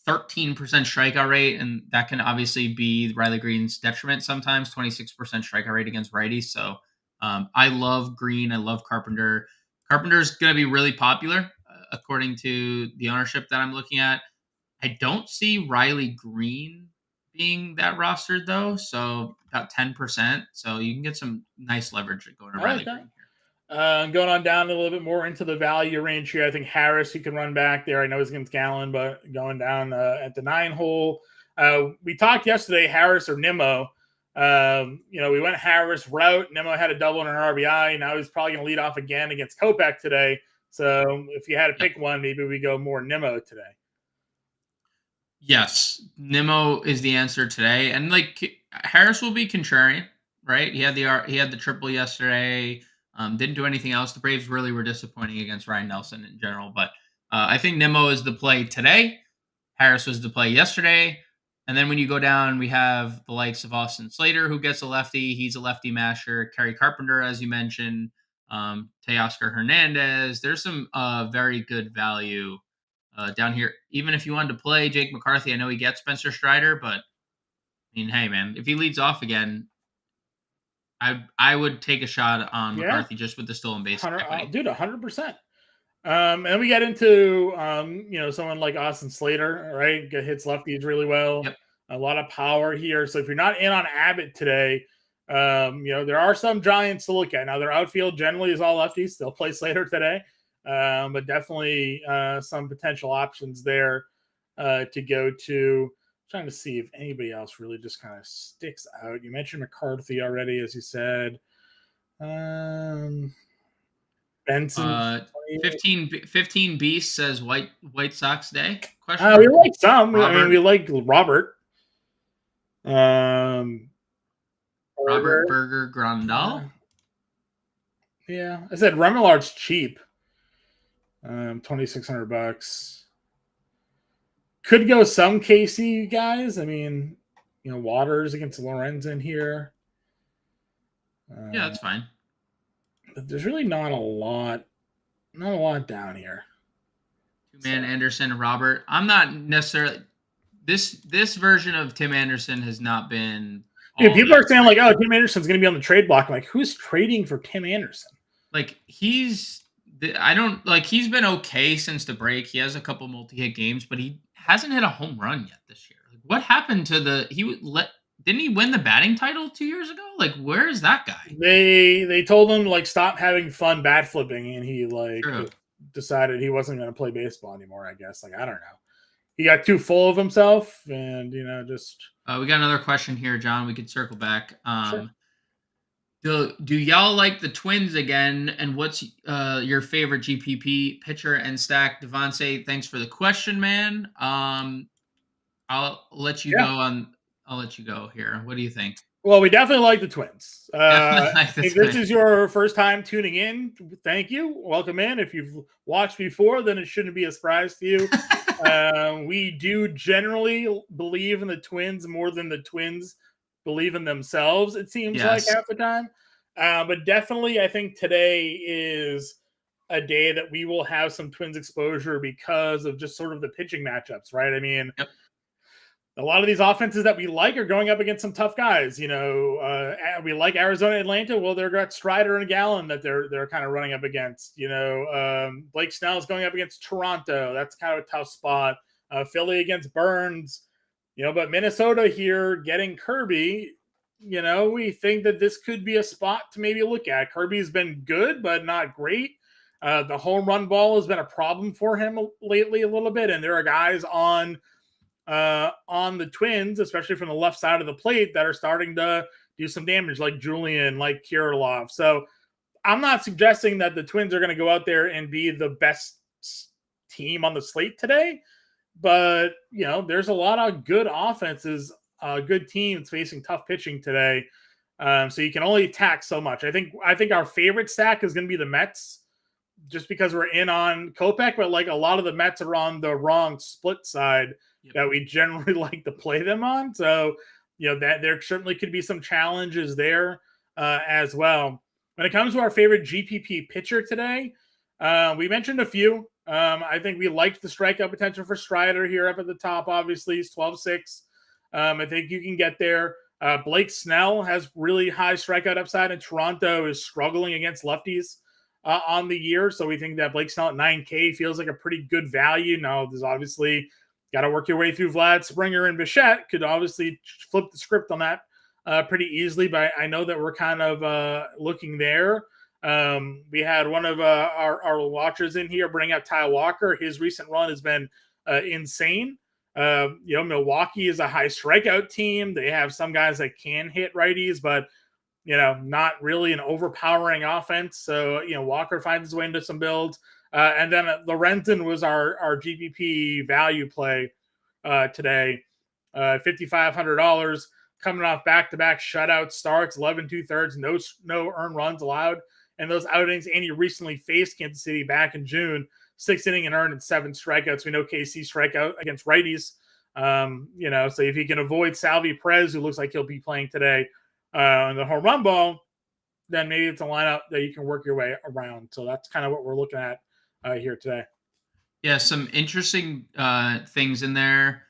13% strikeout rate, and that can obviously be Riley Green's detriment sometimes, 26% strikeout rate against righties. So I love Green. I love Carpenter. Carpenter's going to be really popular, according to the ownership that I'm looking at. I don't see Riley Green being that rostered, though, so about 10%. So you can get some nice leverage going to Riley Green here. Going on down a little bit more into the value range here. I think Harris, you can run back there. I know he's against Gallon, but going down at the 9 hole. We talked yesterday, Harris or Nimmo. We went Harris route. Nimmo had a double and an RBI. Now he's probably going to lead off again against Kopech today. So if you had to pick one, maybe we go more Nimmo today. Yes, Nimmo is the answer today, and like Harris will be contrarian, right? He had the triple yesterday. Didn't do anything else. The Braves really were disappointing against Ryan Nelson in general, but I think Nimmo is the play today. Harris was the play yesterday, and then when you go down, we have the likes of Austin Slater, who gets a lefty. He's a lefty masher. Kerry Carpenter, as you mentioned. Teoscar Hernandez. There's some very good value down here. Even if you wanted to play Jake McCarthy, I know he gets Spencer Strider, but I mean, hey man, if he leads off again, I would take a shot on McCarthy just with the stolen base equity. Dude, 100%. And we get into someone like Austin Slater, right? Hits lefties really well. Yep. A lot of power here. So if you're not in on Abbott today, there are some giants to look at. Now their outfield generally is all lefties. They'll play Slater today. But definitely some potential options there to go to Trying to see if anybody else really just kind of sticks out. You mentioned McCarthy already, as you said. Benson. 15 Beast says White Sox Day? We like some. Robert. I mean, we like Robert. Robert Berger Grandal. Yeah, I said Remillard's cheap. $2,600. Could go some KC guys. I mean, Waters against Lorenzen here. Yeah, that's fine. But there's really not a lot down here. Two-man Anderson, Robert. I'm not necessarily this version of Tim Anderson has not been. People are saying like, "Oh, Tim Anderson's going to be on the trade block." I'm like, who's trading for Tim Anderson? Like he's been okay since the break. He has a couple multi-hit games, but he hasn't hit a home run yet this year. Like, what happened to didn't he win the batting title 2 years ago? Like, where is that guy? They told him like stop having fun bat flipping, and he True. decided he wasn't going to play baseball anymore. I guess I don't know. He got too full of himself, and just. We got another question here, John. We could circle back. Sure. Do y'all like the Twins again? And what's your favorite GPP pitcher and stack? Devontae, thanks for the question, man. I'll let you go I'll let you go here. What do you think? Well, we definitely like the Twins. If this Twins. is your first time tuning in, thank you. Welcome in. If you've watched before, then it shouldn't be a surprise to you. We do generally believe in the Twins more than the Twins believe in themselves, it seems like half the time. But definitely, I think today is a day that we will have some Twins exposure because of just sort of the pitching matchups, right? I mean, a lot of these offenses that we like are going up against some tough guys. We like Arizona, Atlanta. Well, they've got Strider and Gallen that they're kind of running up against. Blake Snell is going up against Toronto. That's kind of a tough spot. Philly against Burns. But Minnesota here getting Kirby. We think that this could be a spot to maybe look at. Kirby's been good, but not great. The home run ball has been a problem for him lately a little bit, and there are guys on the Twins, especially from the left side of the plate, that are starting to do some damage, like Julian, like Kirilov. So I'm not suggesting that the Twins are going to go out there and be the best team on the slate today, but there's a lot of good offenses, good teams facing tough pitching today. So you can only attack so much. I think our favorite stack is going to be the Mets, just because we're in on Kopech, but like a lot of the Mets are on the wrong split side that we generally like to play them on. So, that there certainly could be some challenges there as well. When it comes to our favorite GPP pitcher today, we mentioned a few. I think we liked the strikeout potential for Strider here up at the top. Obviously, he's 12-6. I think you can get there. Blake Snell has really high strikeout upside, and Toronto is struggling against lefties on the year. So we think that Blake Snell at 9K feels like a pretty good value. Now, there's obviously got to work your way through Vlad, Springer, and Bichette. Could obviously flip the script on that pretty easily, but I know that we're kind of looking there. We had one of our watchers in here bring up Ty Walker. His recent run has been insane. Milwaukee is a high strikeout team. They have some guys that can hit righties, but not really an overpowering offense. So, Walker finds his way into some builds. And then Lorenzen was our GPP value play today. $5,500 coming off back-to-back shutout starts, 11 2/3, no earned runs allowed. And those outings, and he recently faced Kansas City back in June, 6 inning and earned and 7 strikeouts. We know KC strikeout against righties. So if he can avoid Salvi Perez, who looks like he'll be playing today, on the home run ball, then maybe it's a lineup that you can work your way around. So that's kind of what we're looking at here today. Yeah, some interesting things in there.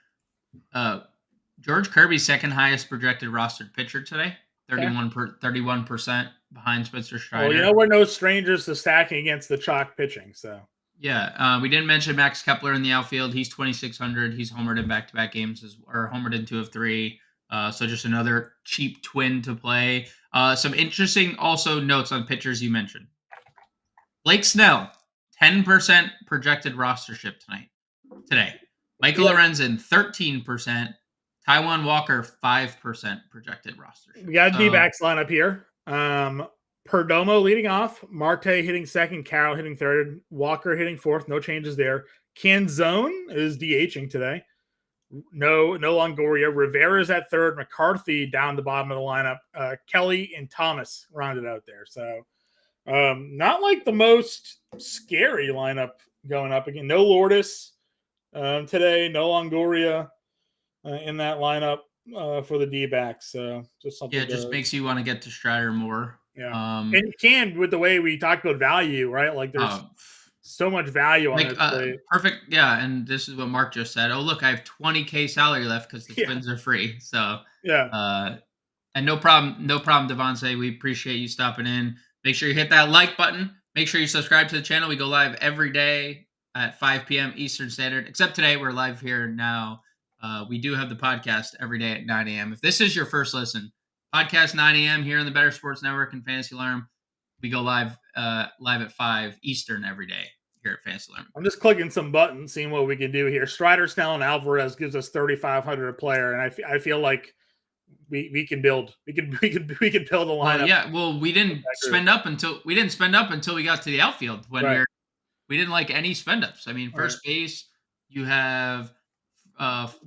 George Kirby's second highest projected rostered pitcher today, 31% behind Spencer Strider. Well, we're no strangers to stacking against the chalk pitching. So yeah, we didn't mention Max Kepler in the outfield. He's 2,600. He's homered in back-to-back games, or homered in 2 of 3. So just another cheap twin to play. Some interesting also notes on pitchers you mentioned. Blake Snell, 10% projected rostership today. Michael Lorenzen, 13%. Taijuan Walker, 5% projected roster. We got a D-backs lineup here. Perdomo leading off, Marte hitting second, Carroll hitting third, Walker hitting fourth. No changes there. Canzone is DHing today. No Longoria. Rivera's at third. McCarthy down the bottom of the lineup. Kelly and Thomas rounded out there. So not like the most scary lineup going up again. No Lourdes today. No Longoria in that lineup for the D-backs. So just something. Yeah, it just makes you want to get to Strider more. Yeah, and you can with the way we talked about value, right? Like there's so much value on it. Perfect. Yeah, and this is what Mark just said. Oh, look, I have $20K salary left because the spins are free. So yeah. And no problem, Devontae. We appreciate you stopping in. Make sure you hit that like button. Make sure you subscribe to the channel. We go live every day at 5 p.m. Eastern Standard. Except today, we're live here now. We do have the podcast every day at 9 a.m. If this is your first listen, podcast 9 a.m. here on the Better Sports Network and Fantasy Alarm. We go live at 5 Eastern every day here at Fantasy Alarm. I'm just clicking some buttons, seeing what we can do here. Strider, Snell, and Alvarez gives us 3,500 a player, and I feel like we can build. We can build a lineup. Yeah. Well, we didn't spend up until we got to the outfield when we didn't like any spend ups. I mean, first base you have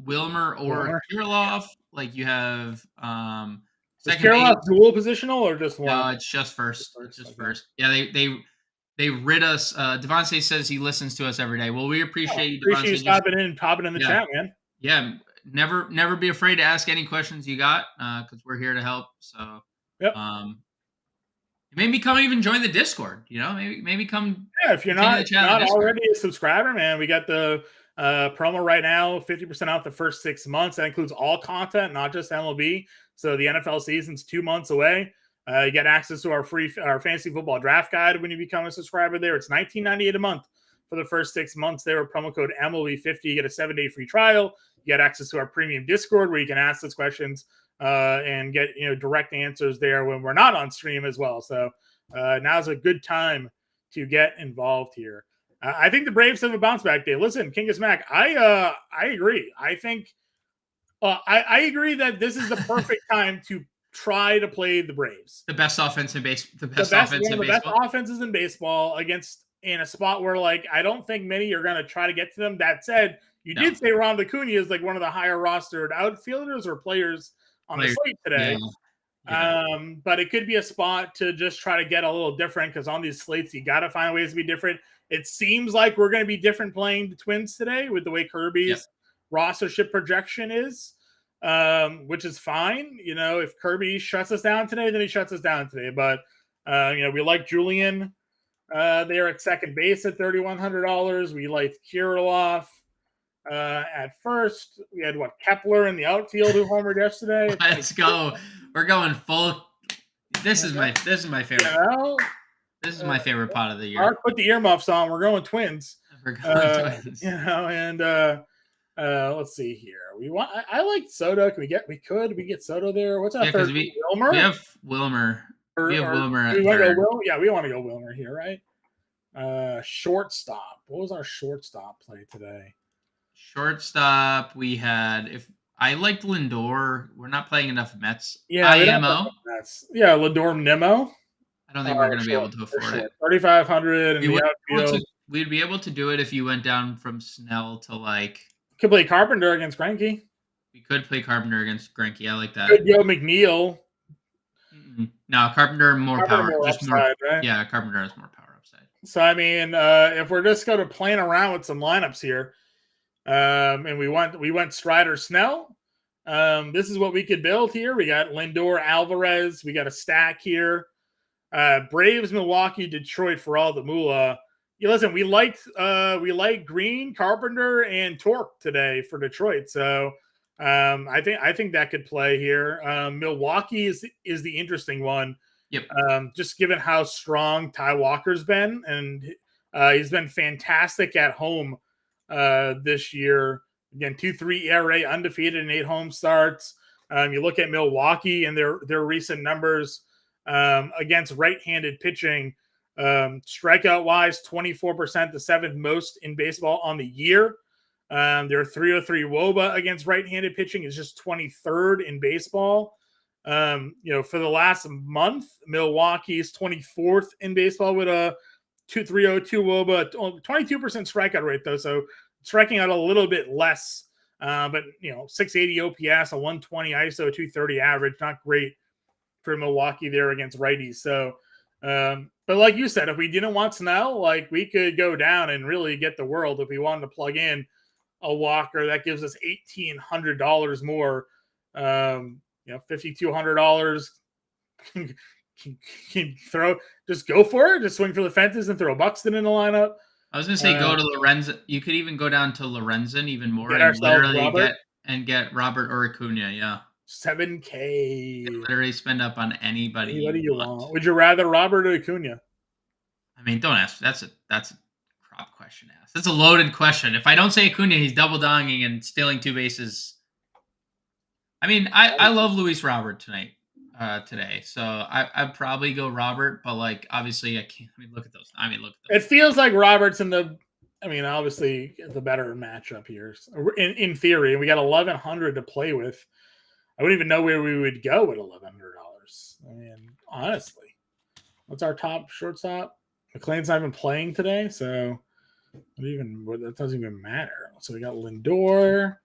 Wilmer or Kirilloff. Like you have is Kirilloff dual positional or just one? No, it's just first. It's just first. Yeah, they rid us. Devontae says he listens to us every day. Well, we appreciate you, Devontae. Appreciate you stopping in and popping in the chat, man. Yeah, never be afraid to ask any questions you got because we're here to help. So, maybe even join the Discord. You know, maybe come. Yeah, if you're not already a subscriber, man, we got the promo right now, 50% off the first 6 months. That includes all content, not just MLB. So the NFL season's 2 months away. You get access to our fantasy football draft guide when you become a subscriber there. It's $19.98 a month for the first 6 months there with promo code MLB50. You get a 7-day free trial. You get access to our premium Discord where you can ask us questions and get direct answers there when we're not on stream as well. So now's a good time to get involved here. I think the Braves have a bounce back day. Listen, Kingus Mac, I agree. I think I agree that this is the perfect time to try to play the Braves. The best offense in baseball. The best offenses in baseball in a spot where I don't think many are going to try to get to them. That said, you did say Ron Acuna is one of the higher rostered outfielders or players on the slate today. Yeah. But it could be a spot to just try to get a little different because on these slates, you got to find ways to be different. It seems like we're going to be different playing the Twins today with the way Kirby's rostership projection is, which is fine. If Kirby shuts us down today, then he shuts us down today. But, we like Julian there at second base at $3,100. We like Kirilloff at first. We had Kepler in the outfield who homered yesterday. Let's go. We're going full. This is my favorite. This is my favorite pot of the year. Mark put the earmuffs on. We're going Twins. We're going Twins. And let's see here. I like Soto. We get Soto there. What's our third? Wilmer? We have Wilmer. We want to go Wilmer here, right? Shortstop. What was our shortstop play today? Shortstop, we had I liked Lindor. We're not playing enough Mets. Yeah, IMO. Yeah, Lindor Nemo. I don't think we're going to be able to afford it. 3,500 in the outfield. We'd be able to do it if you went down from Snell to Could play Carpenter against Greinke. We could play Carpenter against Greinke. I like that. Could go McNeil. No, Carpenter more power. Upside, right? Yeah, Carpenter has more power upside. So I mean, if we're just going to playing around with some lineups here, and we went Strider Snell. This is what we could build here. We got Lindor, Alvarez. We got a stack here. Braves, Milwaukee, Detroit for all the moolah. Listen, we liked Green, Carpenter, and Torque today for Detroit. So I think that could play here. Milwaukee is the interesting one. Yep. Just given how strong Ty Walker's been, and he's been fantastic at home this year. Again, 2.3 ERA, undefeated in 8 home starts. You look at Milwaukee and their recent numbers against right-handed pitching. Strikeout-wise, 24%, the 7th most in baseball on the year. Their 303 WOBA against right-handed pitching is just 23rd in baseball. For the last month, Milwaukee's 24th in baseball with a 302 WOBA, 22% strikeout rate though, so striking out a little bit less. But 680 OPS, a 120 ISO, 230 average, not great for Milwaukee there against righties. So, but like you said, if we didn't want Snell, like we could go down and really get the world if we wanted to plug in a Walker. That gives us $1,800 more. $5,200. Can throw, just go for it. Just swing for the fences and throw Buxton in the lineup. I was going to say go to Lorenzen. You could even go down to Lorenzen even more and literally get Robert or Acuna. Yeah. $7K. Literally spend up on anybody you want. Would you rather Robert or Acuna? I mean, don't ask. That's a crop question to ask. That's a loaded question. If I don't say Acuna, he's double donging and stealing 2 bases. I mean, I love Luis Robert today. So I'd probably go Robert, but like obviously I can't. Look at those. It feels like Robert's obviously the better matchup here. In theory, and we got 1,100 to play with. I wouldn't even know where we would go with $1,100. I mean, honestly, what's our top shortstop? McLean's not even playing today, so that doesn't even matter. So we got Lindor.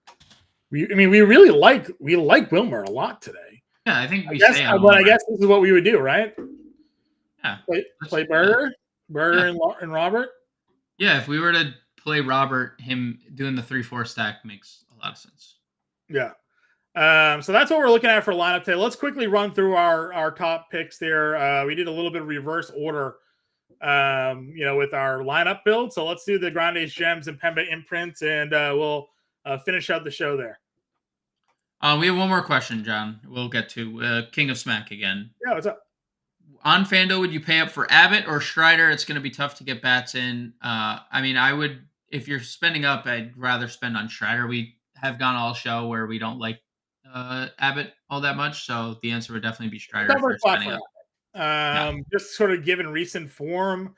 We really like Wilmer a lot today. Yeah, I think I guess this is what we would do, right? Yeah, play Burger and Robert. Yeah, if we were to play Robert, him doing the 3-4 stack makes a lot of sense. Yeah. So that's what we're looking at for lineup today. Let's quickly run through our top picks there. We did a little bit of reverse order, with our lineup build. So let's do the Grande Gems and Impemba imprints, and we'll finish out the show there. We have one more question, John. We'll get to King of Smack again. Yeah, what's up? On FanDuel, would you pay up for Abbott or Strider? It's going to be tough to get bats in. I would, if you're spending up, I'd rather spend on Strider. We have gone all show where we don't like Abbott all that much, so the answer would definitely be Strider. Just sort of given recent form.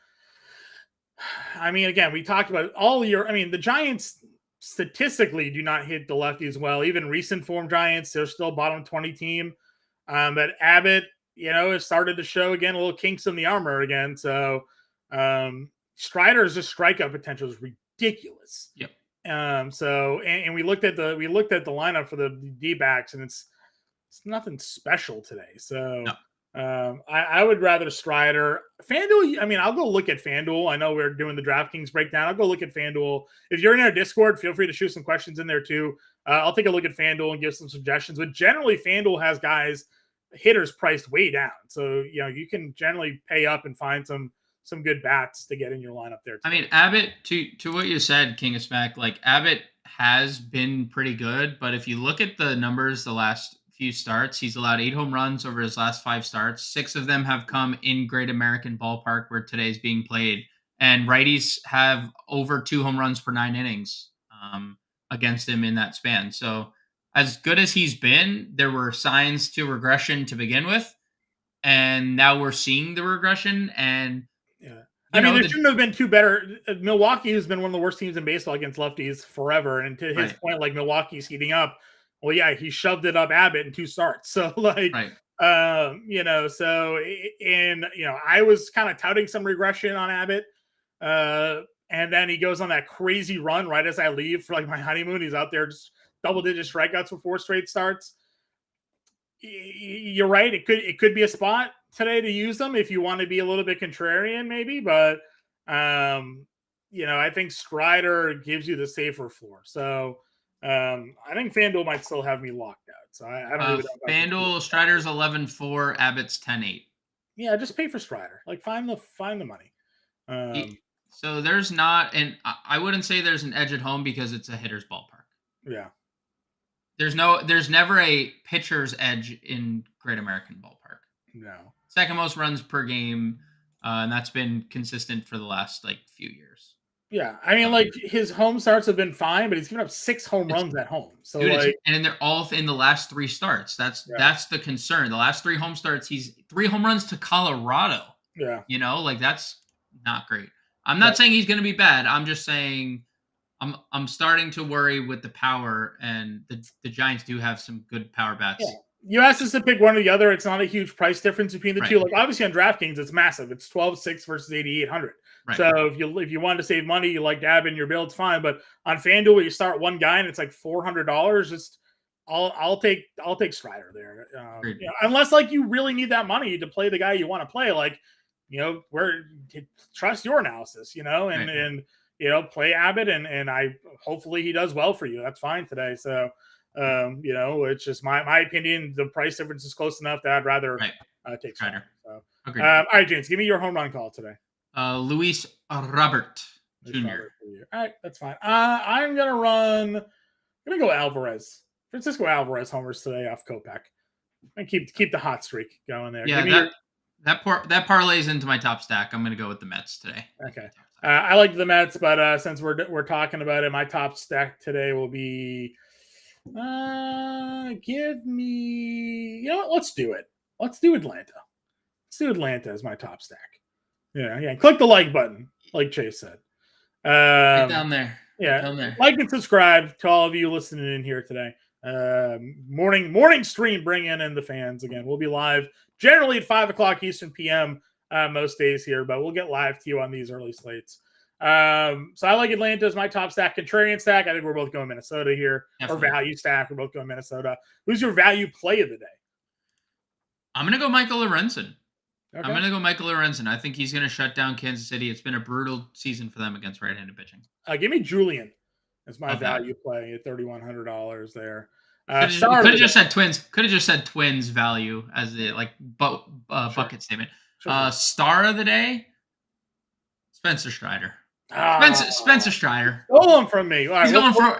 I mean, again, we talked about it all year. I mean, the Giants statistically do not hit the lefties well. Even recent form Giants, they're still bottom 20 team. But Abbott, has started to show again a little kinks in the armor again. So Strider's just strikeout potential is ridiculous. Yep. And we looked at the lineup for the D-backs, and it's nothing special today. So no. I would rather Strider. FanDuel, I'll go look at FanDuel. I know we're doing the DraftKings breakdown. I'll go look at FanDuel. If you're in our Discord, feel free to shoot some questions in there too. I'll take a look at FanDuel and give some suggestions. But generally, FanDuel has hitters priced way down. So, you can generally pay up and find some good bats to get in your lineup there too. I mean, Abbott, to what you said, King of Smack, like Abbott has been pretty good. But if you look at the numbers the last few starts, he's allowed 8 home runs over his last 5 starts. 6 of them have come in Great American Ballpark where today's being played, and righties have over 2 home runs per 9 innings against him in that span. So as good as he's been, there were signs to regression to begin with, and now we're seeing the regression. And there shouldn't have been 2 better. Milwaukee has been one of the worst teams in baseball against lefties forever, and to his point, like Milwaukee's heating up. Well, yeah, he shoved it up Abbott in 2 starts. So, I was kind of touting some regression on Abbott. And then he goes on that crazy run right as I leave for my honeymoon. He's out there just double-digit strikeouts for 4 straight starts. You're right. It could be a spot today to use them if you want to be a little bit contrarian, maybe. But, I think Strider gives you the safer floor. So, I think FanDuel might still have me locked out. So I don't really know. FanDuel, Strider's 11-4, Abbott's 10-8. Yeah, just pay for Strider. Find the money. So there's not, and I wouldn't say there's an edge at home because it's a hitter's ballpark. Yeah. There's never a pitcher's edge in Great American Ballpark. No. Second most runs per game, and that's been consistent for the last few years. Yeah, his home starts have been fine, but he's given up 6 home runs at home. So, and they're all in the last 3 starts. That's the concern. The last 3 home starts, he's 3 home runs to Colorado. Yeah, that's not great. I'm not saying he's going to be bad. I'm just saying I'm starting to worry with the power, and the Giants do have some good power bats. Yeah. You asked us to pick one or the other. It's not a huge price difference between the Right. two. Like obviously on DraftKings, it's massive. It's 12.6 versus 8,800. Right. So if you wanted to save money, you like dab in your build, it's fine. But on FanDuel, you start one guy and it's like $400. Just I'll take Strider there. Unless like you really need that money to play the guy you want to play. Like trust your analysis. And play Abbott and I hopefully he does well for you. That's fine today. So. It's just my opinion. The price difference is close enough that I'd rather take Strider. So, all right, James, give me your home run call today. Luis Robert Jr. All right, that's fine. I'm gonna go Alvarez. Francisco Alvarez homers today off Kopech. And keep the hot streak going there. Yeah, that parlays into my top stack. I'm gonna go with the Mets today. Okay. I like the Mets, but since we're talking about it, my top stack today will be. Give me. Let's do it. Let's do Atlanta. Let's do Atlanta as my top stack. Yeah. Click the like button, like Chase said. Right down there. Yeah, down there. Like and subscribe to all of you listening in here today. Morning stream, bringing in the fans again. We'll be live generally at 5:00 Eastern PM most days here, but we'll get live to you on these early slates. So I like Atlanta as my top stack. Contrarian stack, I think we're both going Minnesota here. Definitely. Or value stack, we're both going Minnesota. Who's your value play of the day? I'm going to go Michael Lorenzen. Okay. I'm going to go Michael Lorenzen. I think he's going to shut down Kansas City. It's been a brutal season for them against right-handed pitching. Give me Julian as my value play at $3,100 there. Could have just said Twins. Could have just said Twins value as the bucket statement. Sure. Star of the day, Spencer Strider. Spencer Strider. Stole him from me. All right,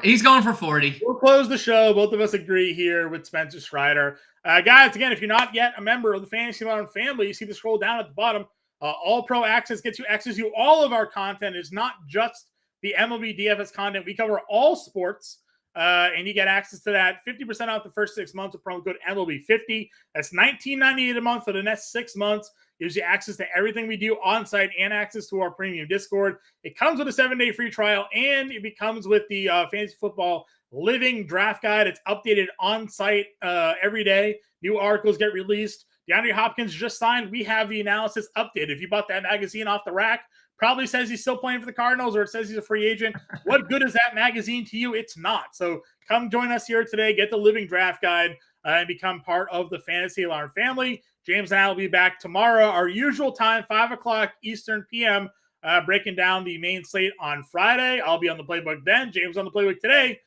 he's going for 40. We'll close the show. Both of us agree here with Spencer Strider. Guys, again, if you're not yet a member of the Fantasy Alarm family, you see the scroll down at the bottom. All Pro Access gets you access to all of our content. It's not just the MLB DFS content. We cover all sports, and you get access to that 50% off the first 6 months with promo code MLB50. That's $19.98 a month for the next 6 months. Gives you access to everything we do on site and access to our premium Discord. It comes with a 7-day free trial, and it comes with the Fantasy Football Living Draft Guide. It's updated on site every day. New articles get released. DeAndre Hopkins just signed. We have the analysis updated. If you bought that magazine off the rack, probably says he's still playing for the Cardinals or it says he's a free agent. What good is that magazine to you? It's not. So come join us here today. Get the Living Draft Guide and become part of the Fantasy Alarm family. James and I will be back tomorrow, our usual time, 5:00 Eastern PM, breaking down the main slate on Friday. I'll be on the playbook then. James on the playbook today.